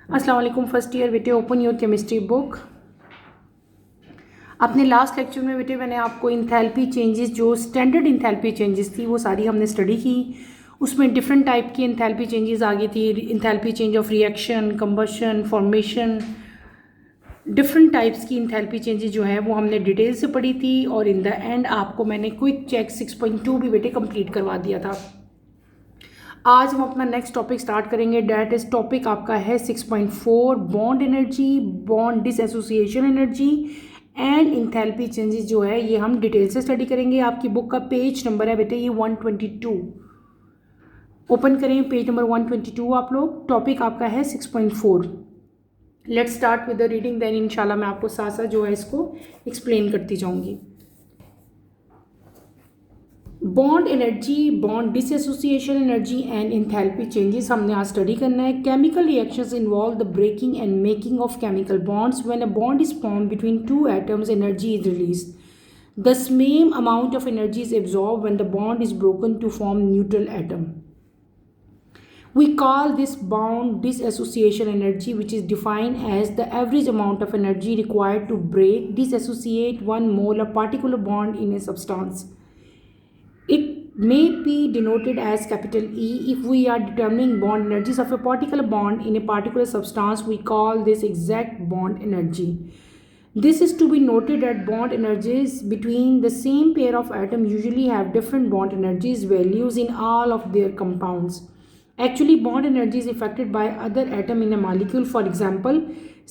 अस्सलाम वालेकुम first year बेटे, ओपन योर केमिस्ट्री बुक। अपने लास्ट लेक्चर में बेटे मैंने आपको इंथैल्पी चेंजेस, जो स्टैंडर्ड इंथैल्पी चेंजेस थी वो सारी हमने स्टडी की। उसमें डिफरेंट टाइप की इंथैल्पी चेंजेस आ गई थी। Enthalpy change of reaction, combustion, formation, different types की इंथैल्पी चेंजेस जो है वो हमने डिटेल से पढ़ी थी। और इन द एंड आपको मैंने क्विक चेक 6.2 भी बेटे कंप्लीट करवा दिया था। आज हम अपना नेक्स्ट टॉपिक स्टार्ट करेंगे। डैट इज टॉपिक आपका है 6.4 bond energy, bond dissociation energy and enthalpy changes जो है ये हम डिटेल से स्टडी करेंगे। आपकी बुक का पेज नंबर है बेटे ये 122। ओपन करें पेज नंबर 122 आप लोग। टॉपिक आपका है 6.4। Let's start with the reading, then इंशाल्लाह मैं आपको साथ साथ जो है इसको एक्सप्लेन करती जाऊंगी। Bond energy, bond dissociation energy and enthalpy changes हमने आज स्टडी करना है। Chemical reactions involve the breaking and making of chemical bonds. When a bond is formed between two atoms, energy is released. The same amount of energy is absorbed when the bond is broken to form neutral atom. We call this bond disassociation energy, which is defined as the average amount of energy required to break, disassociate one mole of particular bond in a substance. It may be denoted as capital E. If we are determining bond energies of a particular bond in a particular substance, we call this exact bond energy. This is to be noted that bond energies between the same pair of atoms usually have different bond energies values in all of their compounds. Actually, bond energy is affected by other atom in a molecule. For example,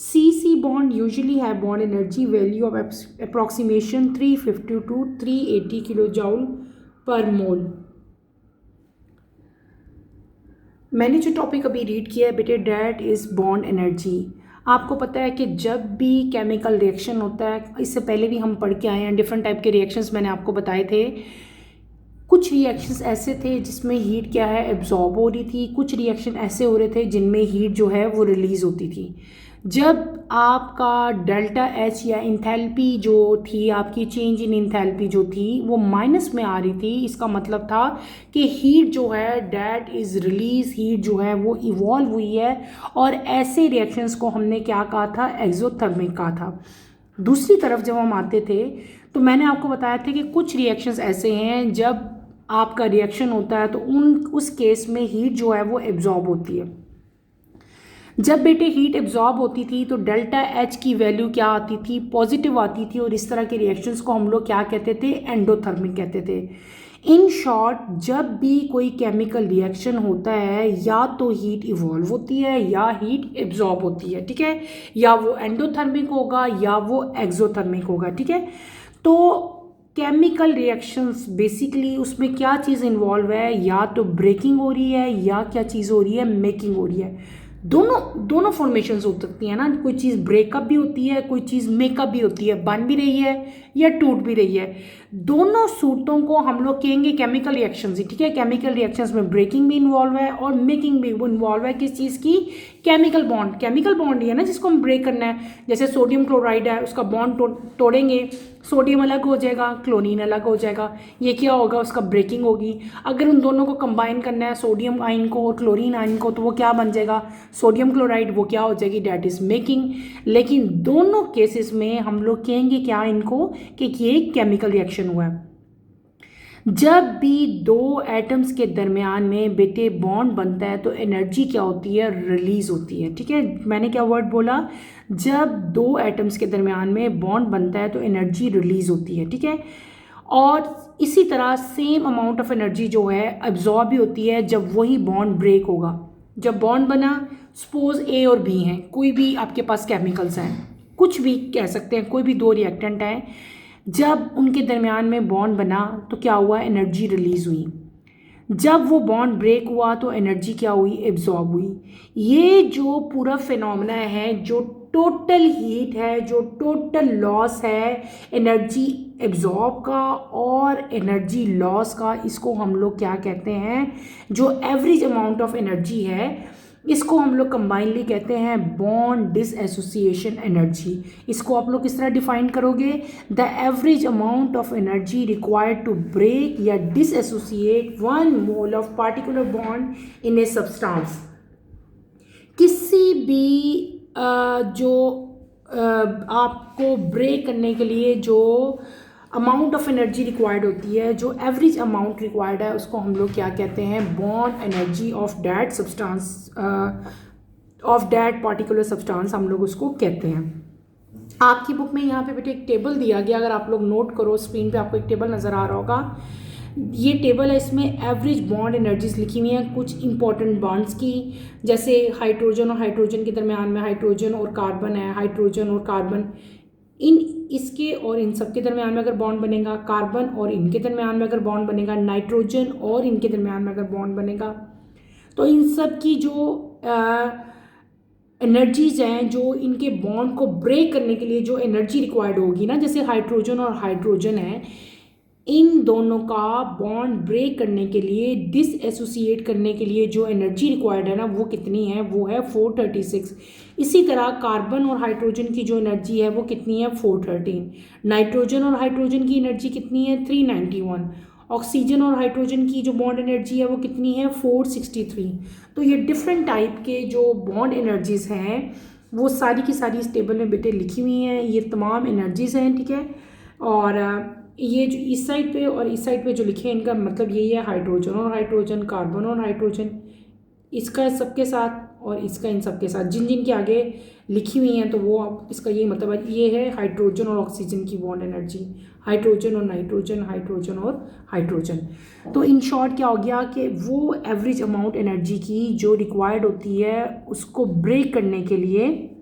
C bond usually have bond energy value of approximation 350 to 380 kilojoule पर मोल। मैंने जो topic अभी read किया है बेटे, that is bond energy. आपको पता है कि जब भी केमिकल रिएक्शन होता है, इससे पहले भी हम पढ़ के आए हैं, डिफरेंट टाइप के रिएक्शंस मैंने आपको बताए थे। कुछ रिएक्शंस ऐसे थे जिसमें हीट क्या है एब्जॉर्ब हो रही थी, कुछ रिएक्शन ऐसे हो रहे थे जिनमें हीट जो है वो रिलीज़ होती थी। जब आपका डेल्टा एच या इंथैल्पी जो थी, आपकी चेंज इन इंथैल्पी जो थी वो माइनस में आ रही थी, इसका मतलब था कि हीट जो है डैट इज़ रिलीज, हीट जो है वो इवॉल्व हुई है। और ऐसे रिएक्शंस को हमने क्या कहा था, एक्सोथर्मिक कहा था। दूसरी तरफ जब हम आते थे तो मैंने आपको बताया था कि कुछ रिएक्शंस ऐसे हैं जब आपका रिएक्शन होता है तो उस केस में हीट जो है वो एब्जॉर्ब होती है। जब बेटे हीट एब्जॉर्ब होती थी तो डेल्टा एच की वैल्यू क्या आती थी, पॉजिटिव आती थी। और इस तरह के रिएक्शंस को हम लोग क्या कहते थे, एंडोथर्मिक कहते थे। इन शॉर्ट, जब भी कोई केमिकल रिएक्शन होता है या तो हीट इवॉल्व होती है या हीट एब्जॉर्ब होती है, ठीक है। या वो एंडोथर्मिक होगा या वो एक्सोथर्मिक होगा, ठीक है। तो केमिकल रिएक्शंस बेसिकली उसमें क्या चीज़ इन्वॉल्व है, या तो ब्रेकिंग हो रही है या क्या चीज़ हो रही है, मेकिंग हो रही है। दोनों फॉर्मेशंस हो सकती हैं ना। कोई चीज़ ब्रेकअप भी होती है, कोई चीज़ मेकअप भी होती है, बन भी रही है या टूट भी रही है। दोनों सूरतों को हम लोग कहेंगे केमिकल रिएक्शंस ही, ठीक है। केमिकल रिएक्शंस में ब्रेकिंग भी इन्वॉल्व है और मेकिंग भी इन्वॉल्व है। किस चीज़ की, केमिकल बॉन्ड ही है ना जिसको हम ब्रेक करना है। जैसे सोडियम क्लोराइड है, उसका बॉन्ड तोड़ेंगे, सोडियम अलग हो जाएगा, क्लोरीन अलग हो जाएगा। ये क्या होगा, उसका ब्रेकिंग होगी। अगर उन दोनों को कंबाइन करना है, सोडियम आयन को और क्लोरीन आयन को, तो वो क्या बन जाएगा, सोडियम क्लोराइड। वो क्या हो जाएगी, डैट इज मेकिंग। लेकिन दोनों केसेस में हम लोग कहेंगे क्या इनको, कि ये केमिकल रिएक्शन हुआ है। जब भी दो एटम्स के दरमियान में बेटे बॉन्ड बनता है तो एनर्जी क्या होती है, रिलीज होती है, ठीक है। मैंने क्या वर्ड बोला, जब दो एटम्स के दरमियान में बॉन्ड बनता है तो एनर्जी रिलीज होती है, ठीक है। और इसी तरह सेम अमाउंट ऑफ एनर्जी जो है एब्जॉर्ब भी होती है जब वही बॉन्ड ब्रेक होगा। जब बॉन्ड बना, सपोज ए और बी हैं, कोई भी आपके पास केमिकल्स हैं, कुछ भी कह सकते हैं, कोई भी दो रिएक्टेंट हैं, जब उनके दरमियान में बॉन्ड बना तो क्या हुआ, एनर्जी रिलीज हुई। जब वो बॉन्ड ब्रेक हुआ तो एनर्जी क्या हुई, एब्जॉर्ब हुई। ये जो पूरा फिनोमेना है, जो टोटल हीट है, जो टोटल लॉस है एनर्जी एब्जॉर्ब का और एनर्जी लॉस का, इसको हम लोग क्या कहते हैं, जो एवरेज अमाउंट ऑफ एनर्जी है, इसको हम लोग कंबाइनली कहते हैं बॉन्ड डिसएसोसिएशन एनर्जी। इसको आप लोग किस तरह डिफाइन करोगे, the average amount of energy required to break या dissociate one mole of particular bond in a substance. किसी भी जो आपको ब्रेक करने के लिए जो अमाउंट ऑफ एनर्जी रिक्वायर्ड होती है, जो एवरेज अमाउंट रिक्वायर्ड है, उसको हम लोग क्या कहते हैं, bond energy of that substance, of that particular substance हम लोग उसको कहते हैं। आपकी बुक में यहाँ पे बेटे एक टेबल दिया गया, अगर आप लोग नोट करो स्क्रीन पे आपको एक टेबल नज़र आ रहा होगा। ये टेबल है, इसमें एवरेज बॉन्ड एनर्जीज लिखी हुई हैं कुछ इंपॉर्टेंट बॉन्ड्स की, जैसे हाइड्रोजन और हाइड्रोजन के दरमियान में हाइड्रोजन और कार्बन है, हाइड्रोजन और कार्बन, इसके और इन सब के दरमियान में अगर बॉन्ड बनेगा, कार्बन और इनके दरमियान में अगर बॉन्ड बनेगा, नाइट्रोजन और इनके दरमियान में अगर बॉन्ड बनेगा, तो इन सब की जो एनर्जीज हैं, जो इनके बॉन्ड को ब्रेक करने के लिए जो एनर्जी रिक्वायर्ड होगी ना, जैसे हाइड्रोजन और हाइड्रोजन है, इन दोनों का बॉन्ड ब्रेक करने के लिए, डिसएसोसिएट करने के लिए जो एनर्जी रिक्वायर्ड है ना, वो कितनी है, वो है 436। इसी तरह कार्बन और हाइड्रोजन की जो एनर्जी है वो कितनी है, 413। नाइट्रोजन और हाइड्रोजन की एनर्जी कितनी है, 391। ऑक्सीजन और हाइड्रोजन की जो बॉन्ड एनर्जी है वो कितनी है, 463। तो ये डिफरेंट टाइप के जो बॉन्ड एनर्जीज़ हैं वो सारी की सारी इस टेबल में बेटे लिखी हुई हैं। ये तमाम एनर्जीज़ हैं, ठीक है। और ये जो इस साइड पे और इस साइड पे जो लिखे हैं इनका मतलब यही है, हाइड्रोजन और हाइड्रोजन, कार्बन और हाइड्रोजन, इसका सबके साथ और इसका इन सब के साथ, जिन जिन के आगे लिखी हुई हैं तो वो इसका ये मतलब है, ये है हाइड्रोजन और ऑक्सीजन की बॉन्ड एनर्जी, हाइड्रोजन और नाइट्रोजन, हाइड्रोजन और हाइड्रोजन। तो इन शॉर्ट क्या हो गया कि वो एवरेज अमाउंट एनर्जी की जो रिक्वायर्ड होती है उसको ब्रेक करने के लिए,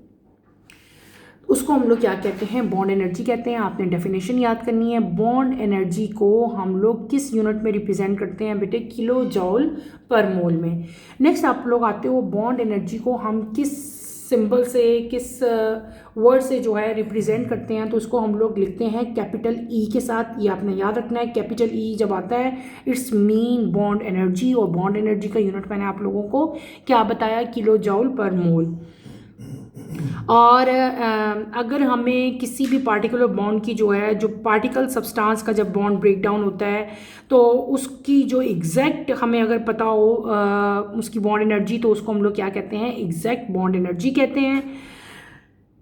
उसको हम लोग क्या कहते हैं, बॉन्ड एनर्जी कहते हैं। आपने डेफिनेशन याद करनी है। बॉन्ड एनर्जी को हम लोग किस यूनिट में रिप्रेजेंट करते हैं बेटे, किलो जॉल पर मोल में। नेक्स्ट आप लोग आते हो, बॉन्ड एनर्जी को हम किस सिंबल से, किस वर्ड से जो है रिप्रेजेंट करते हैं, तो उसको हम लोग लिखते हैं कैपिटल ई के साथ। ये आपने याद रखना है, कैपिटल ई जब आता है इट्स मीन बॉन्ड एनर्जी, और बॉन्ड एनर्जी का यूनिट मैंने आप लोगों को क्या बताया, किलो जॉल पर मोल। और अगर हमें किसी भी पार्टिकुलर बॉन्ड की जो है, जो पार्टिकल सब्सटेंस का जब बॉन्ड ब्रेक डाउन होता है तो उसकी जो एग्जैक्ट हमें अगर पता हो उसकी बॉन्ड एनर्जी, तो उसको हम लोग क्या कहते हैं, एग्जैक्ट बॉन्ड एनर्जी कहते हैं।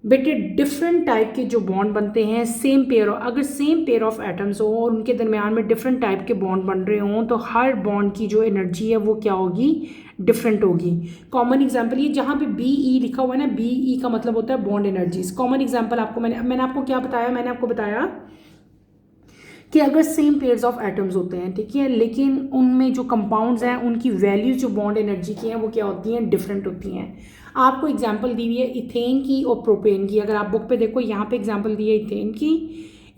बेटे डिफरेंट टाइप के जो बॉन्ड बनते हैं, सेम पेयर, अगर सेम पेयर ऑफ एटम्स हो और उनके दरमियान में डिफरेंट टाइप के बॉन्ड बन रहे हों, तो हर बॉन्ड की जो एनर्जी है वो क्या होगी, डिफरेंट होगी। कॉमन एग्जांपल ये जहाँ पे बी ई लिखा हुआ है ना, बी ई का मतलब होता है बॉन्ड एनर्जीज। कॉमन एग्जांपल आपको मैंने आपको क्या बताया, मैंने आपको बताया कि अगर सेम पेयर्स ऑफ एटम्स होते हैं, ठीक है, लेकिन उनमें जो कंपाउंड्स हैं उनकी वैल्यूज जो बॉन्ड एनर्जी की हैं वो क्या होती हैं, डिफरेंट होती हैं। आपको एग्जांपल दी हुई है इथेन की और प्रोपेन की। अगर आप बुक पे देखो, यहाँ पे एग्जांपल दी है इथेन की,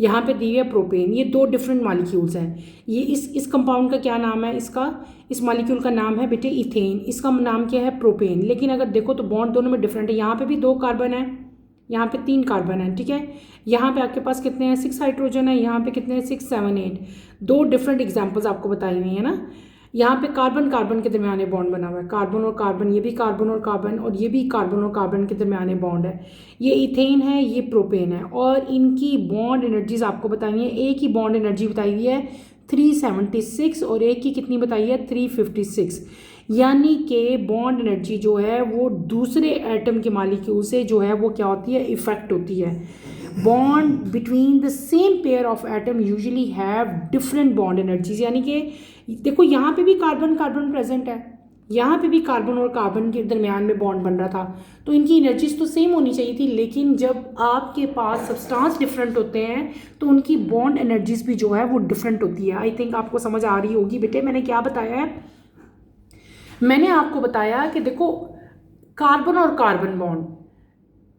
यहाँ पे दी है प्रोपेन। ये दो डिफरेंट मॉलिक्यूल्स हैं। ये इस कंपाउंड का क्या नाम है, इस मॉलिक्यूल का नाम है बेटे इथेन, इसका नाम क्या है, प्रोपेन। लेकिन अगर देखो तो बॉन्ड दोनों में डिफरेंट है। यहाँ पे भी 2 कार्बन है, यहाँ पे 3 कार्बन है, ठीक है। यहाँ पे आपके पास कितने हैं, 6 हाइड्रोजन है, यहाँ पे कितने हैं, 6 7 8। 2 डिफरेंट एग्जाम्पल्स आपको बताई हुई है ना। यहाँ पे कार्बन कार्बन के दरमियान बॉन्ड बना हुआ है, कार्बन और कार्बन, ये भी कार्बन और कार्बन, और ये भी कार्बन और कार्बन के दरमियान बॉन्ड है। ये इथेन है, ये प्रोपेन है, और इनकी बॉन्ड एनर्जीज आपको बताई है। एक की बॉन्ड एनर्जी बताई हुई है 376 और एक की कितनी बताई है, 356। यानी कि बॉन्ड एनर्जी जो है वो दूसरे एटम के मॉलिक्यूल से जो है वो क्या होती है, इफेक्ट होती है। Bond between the same pair of atom usually have different bond energies. यानी कि देखो यहाँ पे भी कार्बन कार्बन प्रेजेंट है, यहाँ पे भी कार्बन और कार्बन के दरमियान में बॉन्ड बन रहा था, तो इनकी एनर्जीज तो सेम होनी चाहिए थी। लेकिन जब आपके पास सब्सटेंस डिफरेंट होते हैं तो उनकी बॉन्ड एनर्जीज भी जो है वो डिफरेंट होती है। आई थिंक आपको समझ आ रही होगी बेटे, मैंने क्या बताया है। मैंने आपको बताया कि देखो कार्बन और कार्बन बॉन्ड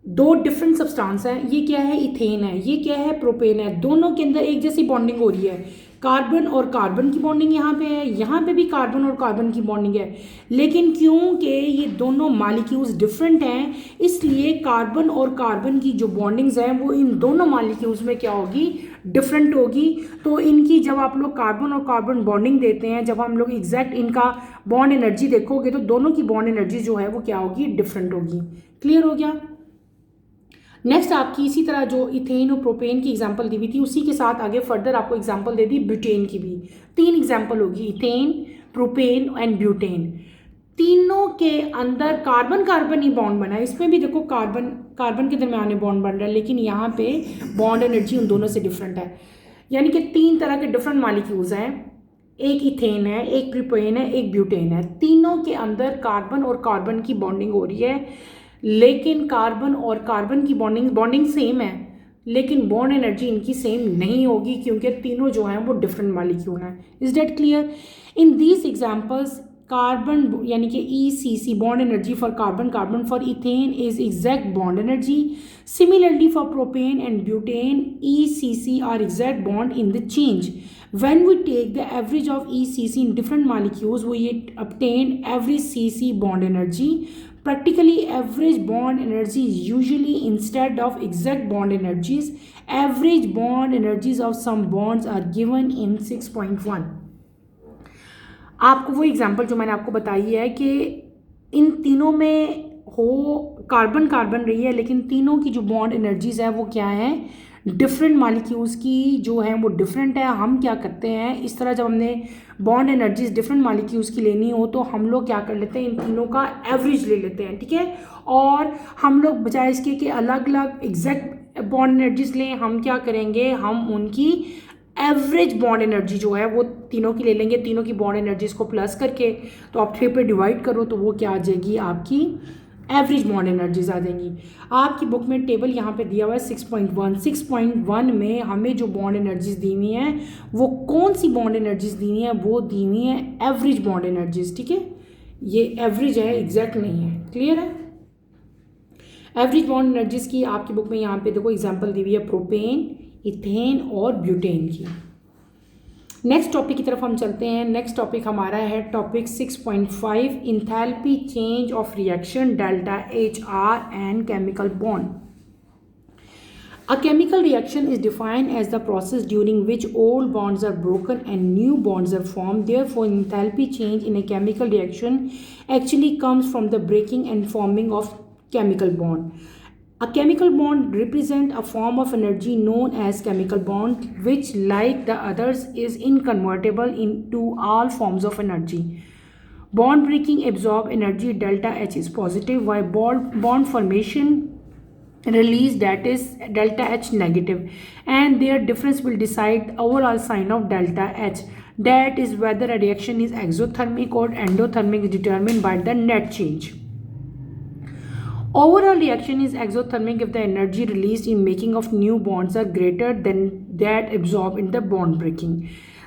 2 डिफरेंट सब्सटेंस हैं। ये क्या है, इथेन है, ये क्या है, प्रोपेन है। दोनों के अंदर एक जैसी बॉन्डिंग हो रही है। कार्बन और कार्बन की बॉन्डिंग यहाँ पे है, यहाँ पे भी कार्बन और कार्बन की बॉन्डिंग है। लेकिन क्योंकि ये दोनों मॉलिक्यूल्स डिफरेंट हैं, इसलिए कार्बन और कार्बन की जो बॉन्डिंग्स हैं वो इन दोनों मॉलिक्यूल्स में क्या होगी, डिफरेंट होगी। तो इनकी जब आप लोग कार्बन और कार्बन बॉन्डिंग देते हैं, जब हम लोग एग्जैक्ट इनका बॉन्ड एनर्जी देखोगे तो दोनों की बॉन्ड एनर्जी जो है वो क्या होगी, डिफरेंट होगी। क्लियर हो गया। नेक्स्ट आपकी इसी तरह जो इथेन और प्रोपेन की एग्जांपल दी हुई थी, उसी के साथ आगे फर्दर आपको एग्जांपल दे दी ब्यूटेन की भी। 3 एग्जांपल होगी, इथेन, प्रोपेन एंड ब्यूटेन। तीनों के अंदर कार्बन कार्बन ही बॉन्ड बना है। इसमें भी देखो कार्बन कार्बन के दरमियान में बॉन्ड बन रहा है, लेकिन यहाँ पे बॉन्ड एनर्जी उन दोनों से डिफरेंट है। यानी कि 3 तरह के डिफरेंट मॉलिक्यूल्स हैं, एक इथेन है, एक प्रोपेन है, एक ब्यूटेन है। तीनों के अंदर कार्बन और कार्बन की बॉन्डिंग हो रही है, लेकिन कार्बन और कार्बन की बॉन्डिंग सेम है, लेकिन बॉन्ड एनर्जी इनकी सेम नहीं होगी, क्योंकि तीनों जो हैं वो डिफरेंट मॉलिक्यूल हैं। Is that clear? In these examples carbon यानी कि ECC bond energy for carbon for ethane is exact bond energy. Similarly for propane and butane ECC are exact bond in the change. When we take the average of ECC in different molecules, we obtain average CC bond energy. Practically, average bond energy is usually instead of exact bond energies. Average bond energies of some bonds are given in 6.1. आपको वो example जो मैंने आपको बताई है कि इन तीनों में हो कार्बन कार्बन रही है, लेकिन तीनों की जो बॉन्ड एनर्जीज है वो क्या है, डिफरेंट मॉलिक्यूल्स की जो है वो डिफरेंट है। हम क्या करते हैं, इस तरह जब हमने बॉन्ड एनर्जीज डिफरेंट मॉलिक्यूल्स की लेनी हो तो हम लोग क्या कर लेते हैं, इन तीनों का एवरेज ले लेते हैं, ठीक है। और हम लोग बजाय इसके कि अलग अलग एग्जैक्ट बॉन्ड एनर्जीज लें, हम क्या करेंगे, हम उनकी एवरेज बॉन्ड एनर्जी जो है वो तीनों की ले लेंगे। तीनों की बॉन्ड एनर्जीज को प्लस करके तो आप 3 पे डिवाइड करो तो वो क्या आ जाएगी, आपकी एवरेज बॉन्ड एनर्जीज आ जाएंगी। आपकी बुक में टेबल यहाँ पे दिया हुआ है 6.1 में हमें जो बॉन्ड एनर्जीज दी हुई हैं वो कौन सी बॉन्ड एनर्जीज दी हुई हैं, वो दी हुई हैं एवरेज बॉन्ड एनर्जीज, ठीक है। ये एवरेज है, एग्जैक्ट नहीं है, क्लियर है। एवरेज बॉन्ड एनर्जीज की आपकी बुक में यहाँ पे देखो एग्जाम्पल दी हुई है प्रोपेन, इथेन और ब्यूटेन की। नेक्स्ट टॉपिक की तरफ हम चलते हैं। नेक्स्ट टॉपिक हमारा है topic 6.5 enthalpy change of reaction delta HR and chemical bond. A chemical reaction is defined as the process during which old bonds are broken and new bonds are formed. Therefore, enthalpy change in a chemical reaction actually comes from the breaking and forming of chemical bond. A chemical bond represents a form of energy known as chemical bond, which, like the others, is inconvertible into all forms of energy. Bond breaking absorb energy delta H is positive, while bond formation release that is delta H negative, and their difference will decide overall sign of delta H. That is whether a reaction is exothermic or endothermic, determined by the net change. Overall reaction is exothermic if the energy released in making of new bonds are greater than that absorbed in the bond breaking.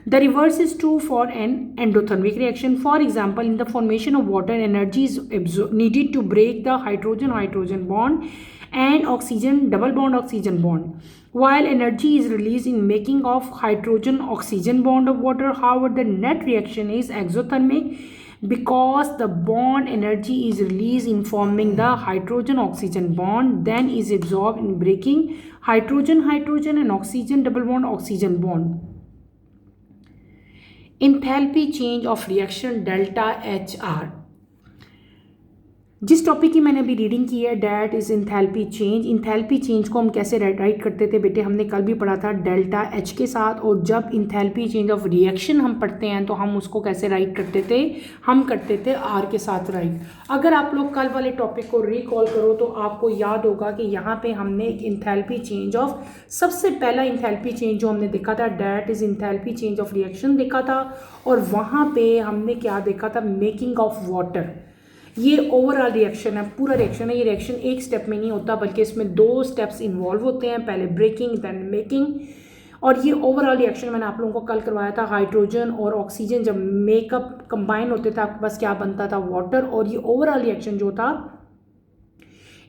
The reverse is true for an endothermic reaction. For example, in the formation of water, energy is needed to break the hydrogen-hydrogen bond and oxygen double bond oxygen bond, while energy is released in making of hydrogen-oxygen bond of water. However, the net reaction is exothermic because the bond energy is released in forming the hydrogen-oxygen bond, then is absorbed in breaking hydrogen-hydrogen and oxygen double bond oxygen bond. Enthalpy change of reaction delta HR. जिस topic की मैंने अभी reading की है that is enthalpy change. Enthalpy change को हम कैसे right करते थे बेटे, हमने कल भी पढ़ा था डेल्टा H के साथ। और जब इंथैल्पी चेंज ऑफ रिएक्शन हम पढ़ते हैं तो हम उसको कैसे राइट करते थे, हम करते थे R के साथ राइट। अगर आप लोग कल वाले टॉपिक को रिकॉल करो तो आपको याद होगा कि यहाँ पे हमने एक इंथैल्पी चेंज ऑफ, सबसे पहला इंथैल्पी चेंज जो हमने देखा था that is enthalpy change of reaction देखा था, और वहाँ पे हमने क्या देखा था, मेकिंग ऑफ वाटर। ये ओवरऑल रिएक्शन है, पूरा रिएक्शन है। ये रिएक्शन एक स्टेप में नहीं होता बल्कि इसमें 2 स्टेप्स इन्वॉल्व होते हैं, पहले ब्रेकिंग देन मेकिंग। और ये ओवरऑल रिएक्शन मैंने आप लोगों को कल करवाया था, हाइड्रोजन और ऑक्सीजन जब मेकअप कंबाइन होते थे आपके पास क्या बनता था, वाटर। और ये ओवरऑल रिएक्शन जो था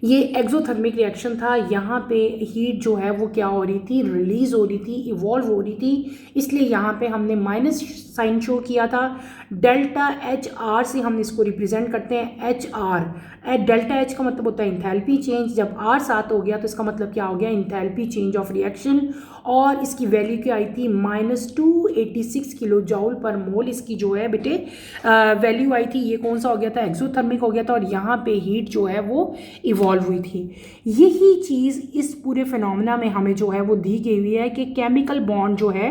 ये एक्सोथर्मिक रिएक्शन था। यहाँ पे हीट जो है वो क्या हो रही थी, रिलीज हो रही थी, इवॉल्व हो रही थी, इसलिए यहाँ पे हमने माइनस साइन शो किया था। डेल्टा HR से हम इसको रिप्रेजेंट करते हैं HR। डेल्टा H का मतलब होता है इंथैल्पी चेंज, जब R साथ हो गया तो इसका मतलब क्या हो गया, इंथैल्पी चेंज ऑफ रिएक्शन। और इसकी वैल्यू क्या आई थी, -286 किलो जूल पर मोल इसकी जो है बेटे वैल्यू आई थी। ये कौन सा हो गया था, एक्सोथर्मिक हो गया था, और यहाँ पे हीट जो है वो इवॉल्व हुई थी। यही चीज़ इस पूरे फिनोमेना में हमें जो है वो दी गई हुई है कि केमिकल बॉन्ड जो है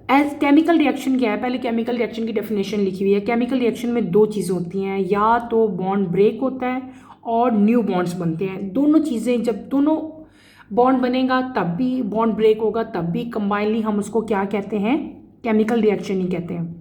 एज केमिकल रिएक्शन क्या है, पहले केमिकल रिएक्शन की डेफिनेशन लिखी हुई है। केमिकल रिएक्शन में दो चीज़ें होती हैं, या तो बॉन्ड ब्रेक होता है और न्यू बॉन्ड्स बनते हैं। दोनों चीज़ें, जब दोनों बॉन्ड बनेगा तब भी, बॉन्ड ब्रेक होगा तब भी, कंबाइनली हम उसको क्या कहते हैं, केमिकल रिएक्शन ही कहते हैं।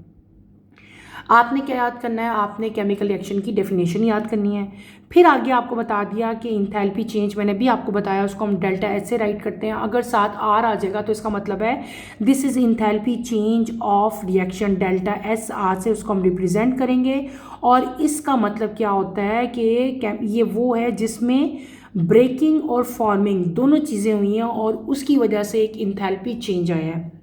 आपने क्या याद करना है, आपने केमिकल रिएक्शन की डेफिनेशन याद करनी है। फिर आगे आपको बता दिया कि इंथैल्पी चेंज, मैंने भी आपको बताया, उसको हम डेल्टा एच से राइट करते हैं। अगर साथ आर आ जाएगा तो इसका मतलब है this is enthalpy change of reaction, delta S R से उसको हम रिप्रेजेंट करेंगे। और इसका मतलब क्या होता है कि ये वो है जिसमें ब्रेकिंग और फॉर्मिंग दोनों चीज़ें हुई हैं और उसकी वजह से एक इंथैल्पी चेंज आया है।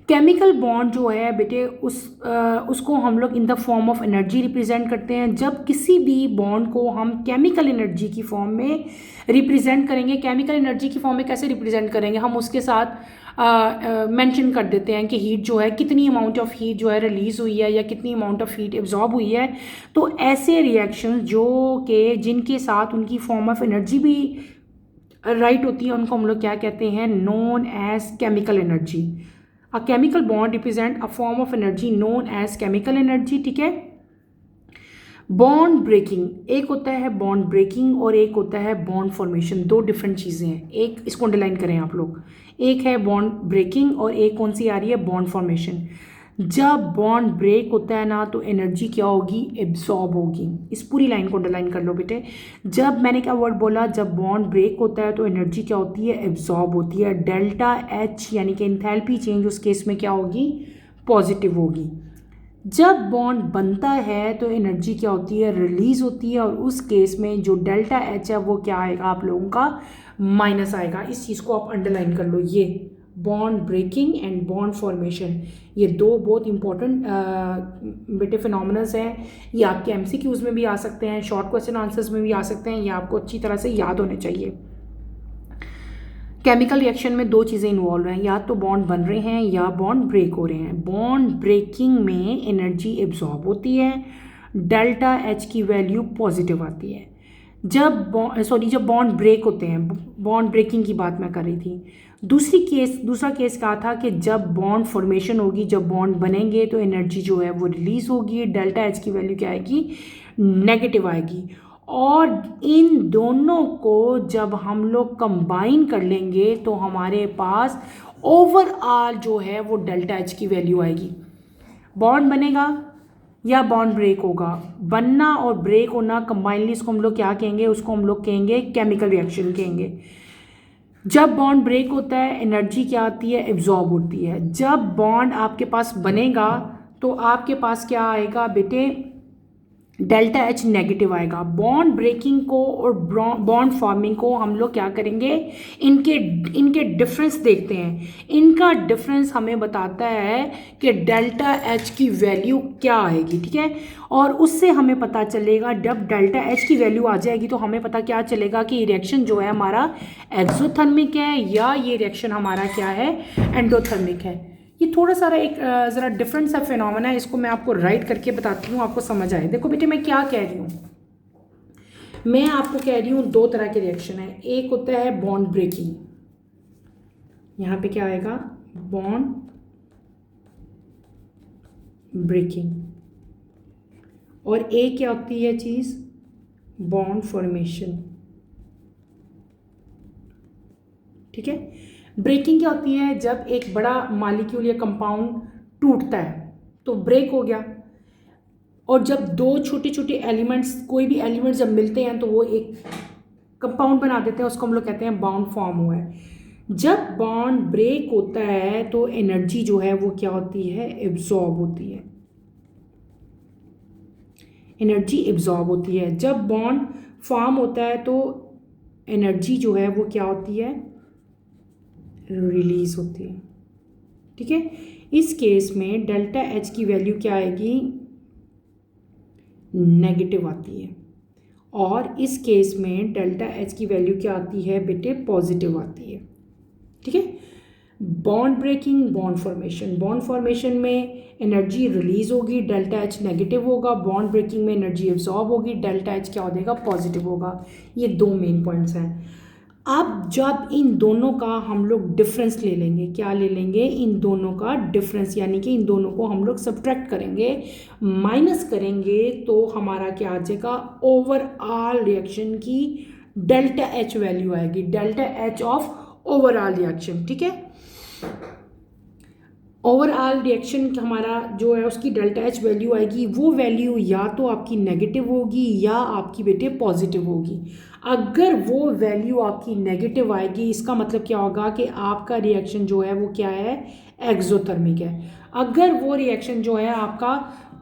केमिकल बॉन्ड जो है बेटे उसको हम लोग in the form of energy represent करते हैं। जब किसी भी बॉन्ड को हम केमिकल एनर्जी की फॉर्म में रिप्रेजेंट करेंगे, केमिकल एनर्जी की फॉर्म में कैसे रिप्रेजेंट करेंगे, हम उसके साथ मेंशन कर देते हैं कि हीट जो है, कितनी अमाउंट ऑफ हीट जो है रिलीज़ हुई है या कितनी अमाउंट ऑफ हीट एब्जॉर्ब हुई है। तो ऐसे रिएक्शंस जो कि जिनके साथ उनकी फॉर्म ऑफ एनर्जी भी राइट होती है, उनको हम लोग क्या कहते हैं, known as chemical energy. A chemical bond represent a form of energy known as chemical energy, ठीक है। बॉन्ड ब्रेकिंग, एक होता है बॉन्ड ब्रेकिंग और एक होता है बॉन्ड फॉर्मेशन, दो डिफरेंट चीज़ें हैं। एक इसको अंडरलाइन करें आप लोग, एक है बॉन्ड ब्रेकिंग और एक कौन सी आ रही है, बॉन्ड फॉर्मेशन। जब बॉन्ड ब्रेक होता है ना तो एनर्जी क्या होगी, एब्जॉर्ब होगी। इस पूरी लाइन को अंडरलाइन कर लो बेटे। जब मैंने क्या वर्ड बोला, जब बॉन्ड ब्रेक होता है तो एनर्जी क्या होती है, एब्जॉर्ब होती है। डेल्टा एच यानी कि एंथैल्पी चेंज उस केस में क्या होगी, पॉजिटिव होगी। जब बॉन्ड बनता है तो एनर्जी क्या होती है, रिलीज होती है, और उस केस में जो डेल्टा एच है वो क्या आएगा आप लोगों का, माइनस आएगा। इस चीज़ को आप अंडरलाइन कर लो। ये bond breaking and bond formation, ये दो बहुत इंपॉर्टेंट बेटे फिनोमिनल्स हैं। ये आपके एमसीक्यूज में भी आ सकते हैं, शॉर्ट क्वेश्चन आंसर्स में भी आ सकते हैं, ये आपको अच्छी तरह से याद होने चाहिए। केमिकल रिएक्शन में दो चीज़ें इन्वॉल्व हैं, या तो बॉन्ड बन रहे हैं या बॉन्ड ब्रेक हो रहे हैं। बॉन्ड ब्रेकिंग में एनर्जी एब्जॉर्ब होती है, डेल्टा एच की वैल्यू पॉजिटिव आती है। जब बॉन्ड ब्रेक होते हैं, बॉन्ड ब्रेकिंग की बात मैं कर रही थी। दूसरा केस क्या था कि जब बॉन्ड फॉर्मेशन होगी, जब बॉन्ड बनेंगे तो एनर्जी जो है वो रिलीज होगी, डेल्टा एच की वैल्यू क्या आएगी, नेगेटिव आएगी। और इन दोनों को जब हम लोग कंबाइन कर लेंगे तो हमारे पास ओवरऑल जो है वो डेल्टा एच की वैल्यू आएगी। बॉन्ड बनेगा या बॉन्ड ब्रेक होगा, बनना और ब्रेक होना कंबाइनली, इसको हम लोग क्या कहेंगे, उसको हम लोग कहेंगे केमिकल रिएक्शन कहेंगे। जब बॉन्ड ब्रेक होता है एनर्जी क्या आती है, एब्जॉर्ब होती है। जब बॉन्ड आपके पास बनेगा तो आपके पास क्या आएगा बेटे, डेल्टा एच नेगेटिव आएगा। बॉन्ड ब्रेकिंग को और बॉन्ड फॉर्मिंग को हम लोग क्या करेंगे, इनके डिफरेंस देखते हैं। इनका डिफरेंस हमें बताता है कि डेल्टा एच की वैल्यू क्या आएगी, ठीक है। और उससे हमें पता चलेगा, जब डेल्टा एच की वैल्यू आ जाएगी तो हमें पता क्या चलेगा कि रिएक्शन जो है हमारा एक्सोथर्मिक है या ये रिएक्शन हमारा क्या है, एंडोथर्मिक है। ये थोड़ा सारा एक ज़रा डिफरेंट सा फिनोमेना है, इसको मैं आपको राइट करके बताती हूँ, आपको समझ आए। देखो बेटे मैं क्या कह रही हूँ, मैं आपको कह रही हूँ दो तरह के रिएक्शन है। एक होता है बॉन्ड ब्रेकिंग, यहाँ पे क्या आएगा, बॉन्ड ब्रेकिंग, और एक क्या होती है चीज़, बॉन्ड फॉर्मेशन, ठीक है। ब्रेकिंग क्या होती है, जब एक बड़ा मॉलिक्यूल या कंपाउंड टूटता है तो ब्रेक हो गया, और जब दो छोटे छोटे एलिमेंट्स, कोई भी एलिमेंट्स जब मिलते हैं तो वो एक कंपाउंड बना देते हैं, उसको हम लोग कहते हैं बॉन्ड फॉर्म हुआ है। जब बॉन्ड ब्रेक होता है तो एनर्जी जो है वो क्या होती है, एब्जॉर्ब होती है, एनर्जी एब्जॉर्ब होती है। जब बॉन्ड फॉर्म होता है तो एनर्जी जो है वो क्या होती है, रिलीज होती है, ठीक है। इस केस में डेल्टा एच की वैल्यू क्या आएगी, नेगेटिव आती है, और इस केस में डेल्टा एच की वैल्यू क्या आती है बेटे, पॉजिटिव आती है, ठीक है। Bond breaking, bond formation, bond formation में एनर्जी रिलीज होगी, डेल्टा एच नेगेटिव होगा। बॉन्ड ब्रेकिंग में एनर्जी एब्जॉर्ब होगी, डेल्टा एच क्या हो जाएगा, पॉजिटिव होगा। ये दो मेन पॉइंट्स हैं। अब जब इन दोनों का हम लोग डिफरेंस ले लेंगे, क्या ले लेंगे, इन दोनों का डिफरेंस, यानी कि इन दोनों को हम लोग सब्ट्रैक्ट करेंगे, माइनस करेंगे, तो हमारा क्या आ जाएगा, ओवरऑल रिएक्शन की डेल्टा एच वैल्यू आएगी, delta H of overall reaction. ठीक है, ओवरऑल रिएक्शन हमारा जो है उसकी डेल्टा एच वैल्यू आएगी, वो वैल्यू या तो आपकी नेगेटिव होगी या आपकी बेटे पॉजिटिव होगी। अगर वो वैल्यू आपकी नेगेटिव आएगी, इसका मतलब क्या होगा कि आपका रिएक्शन जो है वो क्या है, एक्सोथर्मिक है। अगर वो रिएक्शन जो है आपका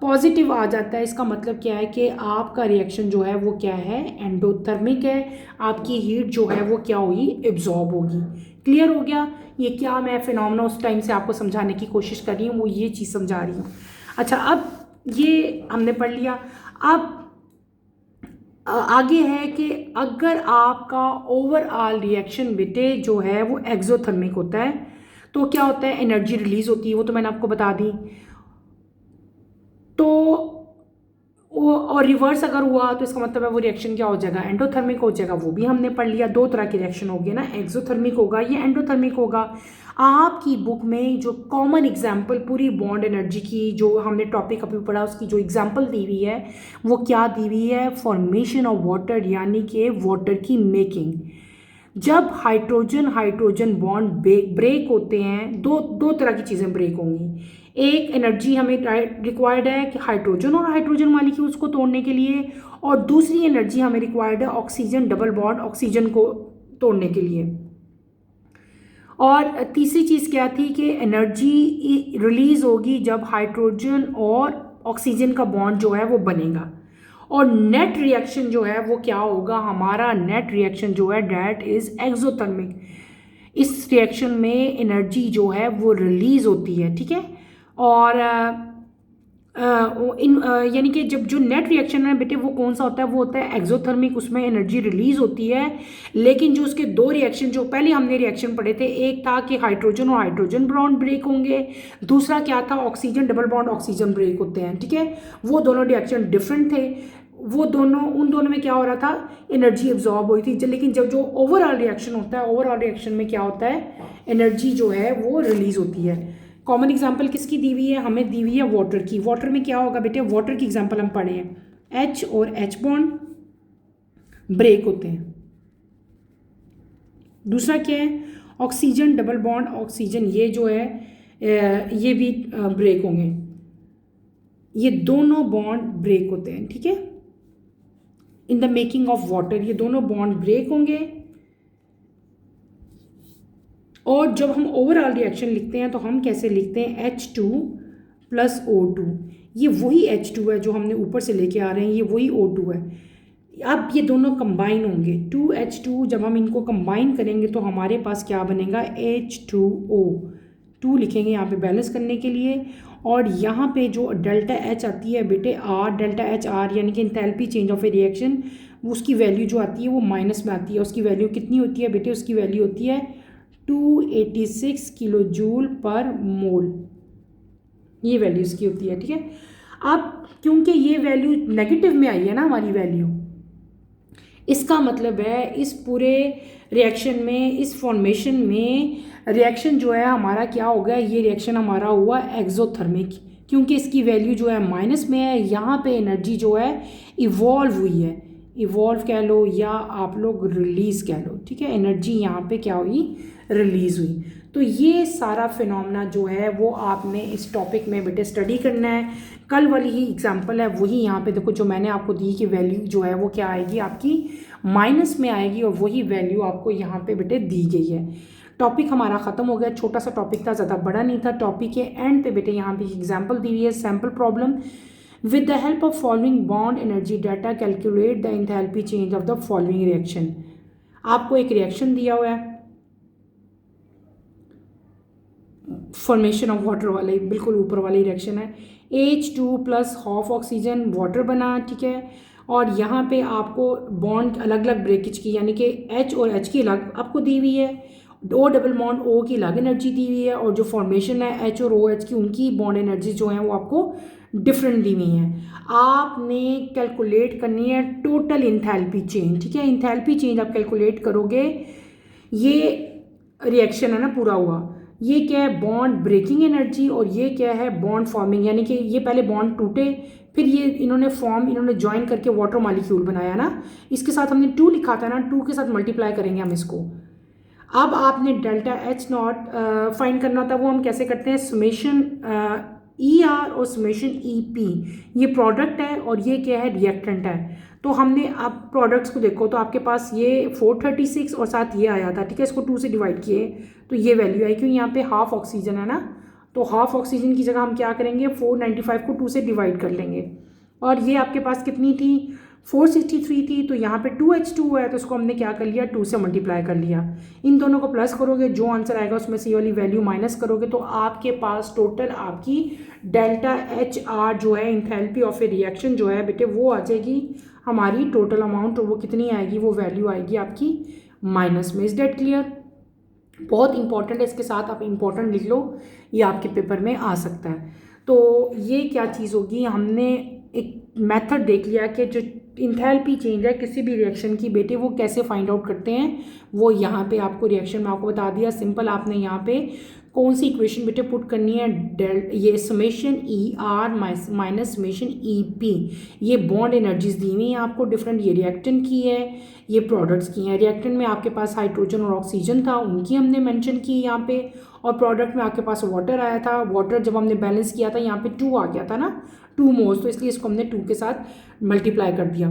पॉजिटिव आ जाता है, इसका मतलब क्या है कि आपका रिएक्शन जो है वो क्या है, एंडोथर्मिक है, आपकी हीट जो है वो क्या होगी, एब्जॉर्ब होगी। क्लियर हो गया, ये क्या मैं फिनोमेना उस टाइम से आपको समझाने की कोशिश कर रही हूँ, वो ये चीज़ समझा रही हूँ। अच्छा, अब ये हमने पढ़ लिया। अब आगे है कि अगर आपका ओवरऑल रिएक्शन बेटे जो है वो एक्सोथर्मिक होता है, तो क्या होता है, एनर्जी रिलीज होती है, वो तो मैंने आपको बता दी। तो और रिवर्स अगर हुआ तो इसका मतलब है वो रिएक्शन क्या हो जाएगा, एंडोथर्मिक हो जाएगा, वो भी हमने पढ़ लिया। दो तरह की रिएक्शन होगी ना, एक्सोथर्मिक होगा या एंडोथर्मिक होगा। आपकी बुक में जो कॉमन एग्जांपल पूरी बॉन्ड एनर्जी की जो हमने टॉपिक अभी पढ़ा, उसकी जो एग्जांपल दी हुई है वो क्या दी हुई है, फॉर्मेशन ऑफ वाटर, यानी कि वाटर की मेकिंग। जब हाइड्रोजन हाइड्रोजन बॉन्ड ब्रेक होते हैं, दो तरह की चीज़ें ब्रेक होंगी। एक एनर्जी हमें रिक्वायर्ड है कि हाइड्रोजन और हाइड्रोजन मॉलिक्यूल्स को तोड़ने के लिए, और दूसरी एनर्जी हमें रिक्वायर्ड है ऑक्सीजन डबल बॉन्ड ऑक्सीजन को तोड़ने के लिए। और तीसरी चीज़ क्या थी कि एनर्जी रिलीज होगी जब हाइड्रोजन और ऑक्सीजन का बॉन्ड जो है वो बनेगा। और नेट रिएक्शन जो है वो क्या होगा, हमारा नेट रिएक्शन जो है दैट इज एक्सोथर्मिक। इस रिएक्शन में एनर्जी जो है वो रिलीज होती है। ठीक है, और यानी कि जब जो नेट रिएक्शन है बेटे वो कौन सा होता है, वो होता है एक्सोथर्मिक, उसमें एनर्जी रिलीज होती है। लेकिन जो उसके दो रिएक्शन जो पहले हमने रिएक्शन पढ़े थे, एक था कि हाइड्रोजन और हाइड्रोजन बॉन्ड ब्रेक होंगे, दूसरा क्या था, oxygen double bond oxygen break होते हैं। ठीक है, वो दोनों रिएक्शन डिफरेंट थे, वो दोनों, उन दोनों में क्या हो रहा था, एनर्जी एब्जॉर्ब हुई थी। लेकिन जब जो ओवरऑल रिएक्शन होता है, ओवरऑल रिएक्शन में क्या होता है, एनर्जी जो है वो रिलीज होती है। कॉमन एग्जांपल किसकी दी हुई है, हमें दी हुई है वाटर की। वाटर में क्या होगा बेटे, वाटर की एग्जांपल हम पढ़े हैं, एच और एच बॉन्ड ब्रेक होते हैं। दूसरा क्या है, ऑक्सीजन डबल बॉन्ड ऑक्सीजन, ये जो है ये भी ब्रेक होंगे, ये दोनों बॉन्ड ब्रेक होते हैं। ठीक है, in the making of water ये दोनों बॉन्ड ब्रेक होंगे। और जब हम ओवरऑल रिएक्शन लिखते हैं तो हम कैसे लिखते हैं, H2 प्लस O2। ये वही H2 है जो हमने ऊपर से लेके आ रहे हैं, ये वही O2 है। अब ये दोनों कंबाइन होंगे, 2H2, जब हम इनको कंबाइन करेंगे तो हमारे पास क्या बनेगा, H2O। 2 लिखेंगे यहाँ पे बैलेंस करने के लिए। और यहाँ पे जो डेल्टा एच आती है बेटे आर, डेल्टा एच आर यानी कि enthalpy change of A reaction, उसकी वैल्यू जो आती है वो माइनस में आती है। उसकी वैल्यू कितनी होती है बेटे, उसकी वैल्यू होती है 286 किलो जूल पर मोल, ये वैल्यू इसकी होती है। ठीक है, अब क्योंकि ये वैल्यू नेगेटिव में आई है ना हमारी वैल्यू, इसका मतलब है इस पूरे रिएक्शन में, इस फॉर्मेशन में रिएक्शन जो है हमारा क्या हो गया, ये रिएक्शन हमारा हुआ एक्सोथर्मिक, क्योंकि इसकी वैल्यू जो है माइनस में है। यहाँ पे एनर्जी जो है इवॉल्व हुई है, इवॉल्व कह लो या आप लोग रिलीज़ कह लो। ठीक है, एनर्जी यहाँ पे क्या हुई, रिलीज़ हुई। तो ये सारा फिनोमेना जो है वो आपने इस टॉपिक में बेटे स्टडी करना है। कल वाली ही एग्जांपल है वही यहाँ पे देखो, जो मैंने आपको दी कि वैल्यू जो है वो क्या आएगी, आपकी माइनस में आएगी, और वही वैल्यू आपको यहाँ पे बेटे दी गई है। टॉपिक हमारा ख़त्म हो गया, छोटा सा टॉपिक था, ज़्यादा बड़ा नहीं था। टॉपिक के एंड पे बेटे यहाँ पे एग्जाम्पल दी हुई है, sample problem. With the help of following bond energy data, calculate the enthalpy change of the following reaction। आपको एक रिएक्शन दिया हुआ है, फॉर्मेशन ऑफ वाटर वाले, बिल्कुल ऊपर वाली रिएक्शन है। H2 plus half oxygen water बना। ठीक है, और यहाँ पे आपको बॉन्ड अलग अलग ब्रेकेज की, यानी कि H और H की अलग आपको दी हुई है, O डबल बॉन्ड O की अलग एनर्जी दी हुई है, और जो फॉर्मेशन है H और OH की, उनकी बॉन्ड एनर्जी जो है वो आपको डिफरेंट दी हुई है। आपने कैलकुलेट करनी है टोटल इंथैल्पी चेंज। ठीक है, इंथैल्पी चेंज आप कैलकुलेट करोगे ये रिएक्शन है ना पूरा हुआ। ये क्या है, बॉन्ड ब्रेकिंग एनर्जी, और ये क्या है, बॉन्ड फॉर्मिंग, यानी कि ये पहले बॉन्ड टूटे, फिर ये इन्होंने ज्वाइन करके वाटर मॉलिक्यूल बनाया ना। इसके साथ हमने 2 लिखा था ना, 2 के साथ मल्टीप्लाई करेंगे हम इसको। अब आपने डेल्टा एच नॉट फाइंड करना होता है, वो हम कैसे करते हैं, समेशन ई आर और समेशन ई पी, ये प्रोडक्ट है और ये क्या है, रिएक्टेंट है। तो हमने अब प्रोडक्ट्स को देखो तो आपके पास ये 436 और साथ ये आया था, ठीक है, इसको 2 से डिवाइड किए तो ये वैल्यू आई, क्योंकि यहाँ पे हाफ ऑक्सीजन है ना, तो हाफ ऑक्सीजन की जगह हम क्या करेंगे, 495 को 2 से डिवाइड कर लेंगे। और ये आपके पास कितनी थी, 463 थी, तो यहाँ पे 2H2 है, तो इसको हमने क्या कर लिया, 2 से मल्टीप्लाई कर लिया। इन दोनों को प्लस करोगे, जो आंसर आएगा उसमें से ये वाली वैल्यू माइनस करोगे, तो आपके पास टोटल आपकी डेल्टा एच आर जो है, इंथैल्पी ऑफ ए रिएक्शन जो है बेटे, वो आ जाएगी हमारी टोटल अमाउंट, और वो कितनी आएगी, वो वैल्यू आएगी आपकी माइनस में। Is that clear? बहुत इंपॉर्टेंट है, इसके साथ आप इंपॉर्टेंट लिख लो, ये आपके पेपर में आ सकता है। तो ये क्या चीज़ होगी, हमने एक मेथड देख लिया कि जो इंथैल्पी चेंज है किसी भी रिएक्शन की बेटे, वो कैसे फाइंड आउट करते हैं, वो यहाँ पे आपको रिएक्शन में आपको बता दिया। सिंपल, आपने यहाँ पे कौन सी इक्वेशन बेटे पुट करनी है, ये summation E R minus summation E P, ये बॉन्ड एनर्जीज दी हुई हैं आपको डिफरेंट, ये रिएक्टेंट की है, ये प्रोडक्ट्स की हैं। रिएक्टेंट में आपके पास हाइड्रोजन और ऑक्सीजन था, उनकी हमने मेंशन की यहाँ पे, और प्रोडक्ट में आपके पास वाटर आया था। वाटर जब हमने बैलेंस किया था यहाँ पे 2 आ गया था ना, 2 मोल्स, तो इसलिए इसको हमने 2 के साथ मल्टीप्लाई कर दिया।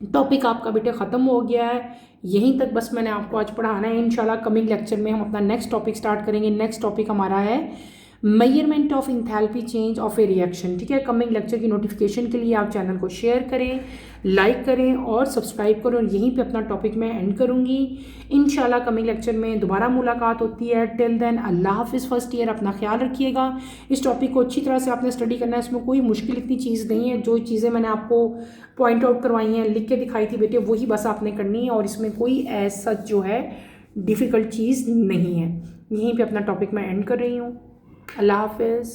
टॉपिक आपका बेटे ख़त्म हो गया है, यहीं तक बस मैंने आपको आज पढ़ाना है। इंशाल्लाह कमिंग लेक्चर में हम अपना नेक्स्ट टॉपिक स्टार्ट करेंगे। नेक्स्ट टॉपिक हमारा है measurement of enthalpy change of A reaction, ठीक है। कमिंग लेक्चर की नोटिफिकेशन के लिए आप चैनल को शेयर करें, लाइक करें और सब्सक्राइब करें, और यहीं पे अपना टॉपिक मैं एंड करूँगी। इंशाल्लाह कमिंग लेक्चर में दोबारा मुलाकात होती है। टिल देन अल्लाह हाफिज़। फर्स्ट ईयर अपना ख्याल रखिएगा। इस टॉपिक को अच्छी तरह से आपने स्टडी करना है, इसमें कोई मुश्किल इतनी चीज़ नहीं है। जो चीज़ें मैंने आपको पॉइंट आउट करवाई हैं, लिख के दिखाई थी बेटे, वही बस आपने करनी है, और इसमें कोई ऐसा जो है डिफ़िकल्ट चीज़ नहीं है। यहीं पे अपना टॉपिक मैं एंड कर रही हूँ। अल्लाह हाफिज़।